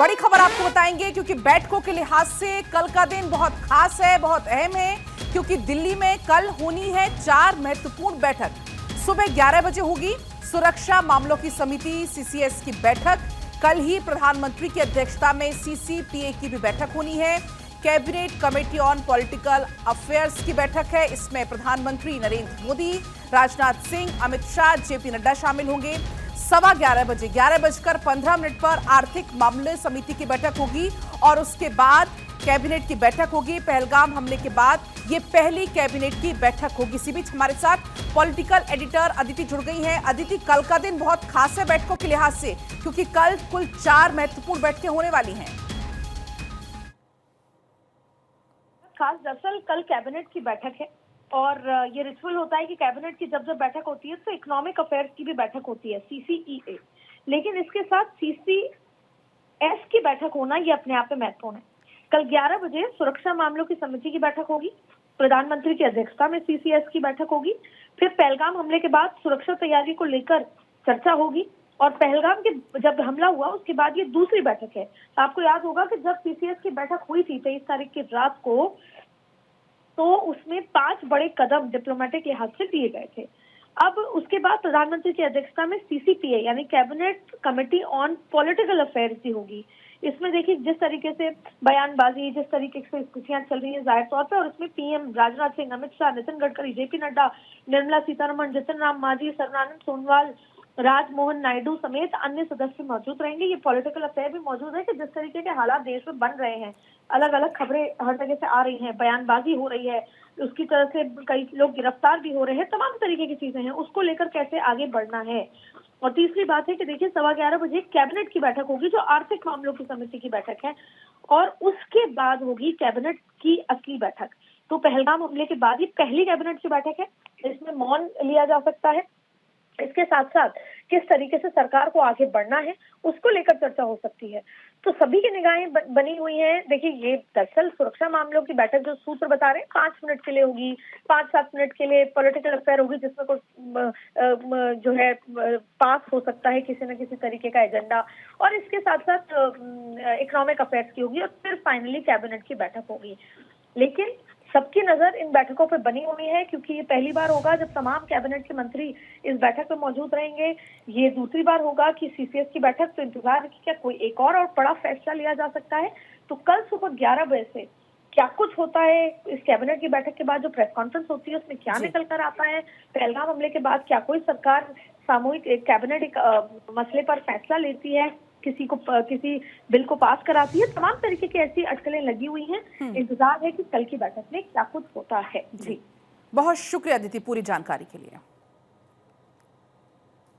बड़ी खबर आपको बताएंगे क्योंकि बैठकों के लिहाज से कल का दिन बहुत खास है, बहुत अहम है, क्योंकि दिल्ली में कल होनी है 4 महत्वपूर्ण बैठक। सुबह 11 बजे होगी सुरक्षा मामलों की समिति सीसीएस की बैठक। कल ही प्रधानमंत्री की अध्यक्षता में सीसीपीए की भी बैठक होनी है। Cabinet committee on political affairs की बैठक है। इसमें प्रधानमंत्री नरेंद्र मोदी, राजनाथ सिंह, अमित शाह, जेपी नड्डा शामिल होंगे। 11:15 बजे 11:15 पर आर्थिक मामले समिति की बैठक होगी और उसके बाद कैबिनेट की बैठक होगी। पहलगाम हमले के बाद ये पहली कैबिनेट की बैठक होगी। इसी बीच हमारे साथ पॉलिटिकल एडिटर अदिति जुड़ गई हैं। अदिति, कल का दिन बहुत खास है बैठकों के लिहाज से, क्योंकि कल कुल 4 महत्वपूर्ण बैठकें होने वाली हैं। खास दरअसल कल कैबिनेट की बैठक है और ये रिचुअल होता है कि कैबिनेट की जब बैठक होती है तो इकोनॉमिक अफेयर्स की भी बैठक होती है, सीसीईए। लेकिन इसके साथ सीसीएस की बैठक होना ये अपने आप में महत्वपूर्ण है। कल 11 बजे सुरक्षा मामलों की समिति की बैठक होगी, प्रधानमंत्री की अध्यक्षता में सीसीएस की बैठक होगी। फिर पहलगाम हमले के बाद सुरक्षा तैयारी को लेकर चर्चा होगी और पहलगाम के जब हमला हुआ उसके बाद ये दूसरी बैठक है। तो आपको याद होगा कि जब सीसीएस की बैठक हुई थी 23 तारीख की रात को, तो उसमें 5 बड़े कदम डिप्लोमेटिक लिहाज से दिए गए थे। अब उसके बाद प्रधानमंत्री की अध्यक्षता में सीसीपीए यानी cabinet committee on political affairs भी होगी। इसमें देखिए जिस तरीके से बयानबाजी, जिस तरीके से स्थितियां चल रही हैं जाहिर तौर पर, और उसमें पीएम राजनाथ सिंह, अमित शाह, नितिन गडकरी, जेपी नड्डा, निर्मला सीतारमण, जितिन राम मांझी, सर्बानंद सोनोवाल, राजमोहन नायडू समेत अन्य सदस्य मौजूद रहेंगे। ये पॉलिटिकल अफेयर भी मौजूद है कि जिस तरीके के हालात देश में बन रहे हैं, अलग अलग खबरें हर जगह से आ रही हैं, बयानबाजी हो रही है, उसकी तरह से कई लोग गिरफ्तार भी हो रहे हैं, तमाम तरीके की चीजें हैं, उसको लेकर कैसे आगे बढ़ना है। और तीसरी बात है कि देखिए 11:15 बजे कैबिनेट की बैठक होगी जो आर्थिक मामलों की समिति की बैठक है और उसके बाद होगी कैबिनेट की असली बैठक। तो पहलगाम हमले के बाद ही पहली कैबिनेट की बैठक है, इसमें मौन लिया जा सकता है। इसके साथ साथ किस तरीके से सरकार को आगे बढ़ना है उसको लेकर चर्चा हो सकती है। तो सभी की निगाहें बनी हुई हैं। देखिए ये दरअसल सुरक्षा मामलों की बैठक जो सूत्र बता रहे हैं 5 मिनट के लिए होगी, 5-7 मिनट के लिए पॉलिटिकल अफेयर होगी जिसमें कुछ जो है पास हो सकता है किसी न किसी तरीके का एजेंडा, और इसके साथ साथ इकोनॉमिक अफेयर्स की होगी और फिर फाइनली कैबिनेट की बैठक होगी। लेकिन सबकी नजर इन बैठकों पर बनी हुई है क्योंकि ये पहली बार होगा जब तमाम कैबिनेट के मंत्री इस बैठक में मौजूद रहेंगे। ये दूसरी बार होगा कि सीसीएस की बैठक, तो इंतजार है कि क्या कोई एक और बड़ा फैसला लिया जा सकता है। तो कल सुबह 11 बजे से क्या कुछ होता है, इस कैबिनेट की बैठक के बाद जो प्रेस कॉन्फ्रेंस होती है उसमें क्या निकल कर आता है, पहलगाम हमले के बाद क्या कोई सरकार सामूहिक कैबिनेट मसले पर फैसला लेती है, किसी बिल को पास कराती है, तमाम तरीके की ऐसी अटकलें लगी हुई हैं। इंतजार है कि कल की बैठक में क्या कुछ होता है। जी बहुत शुक्रिया अदिति पूरी जानकारी के लिए।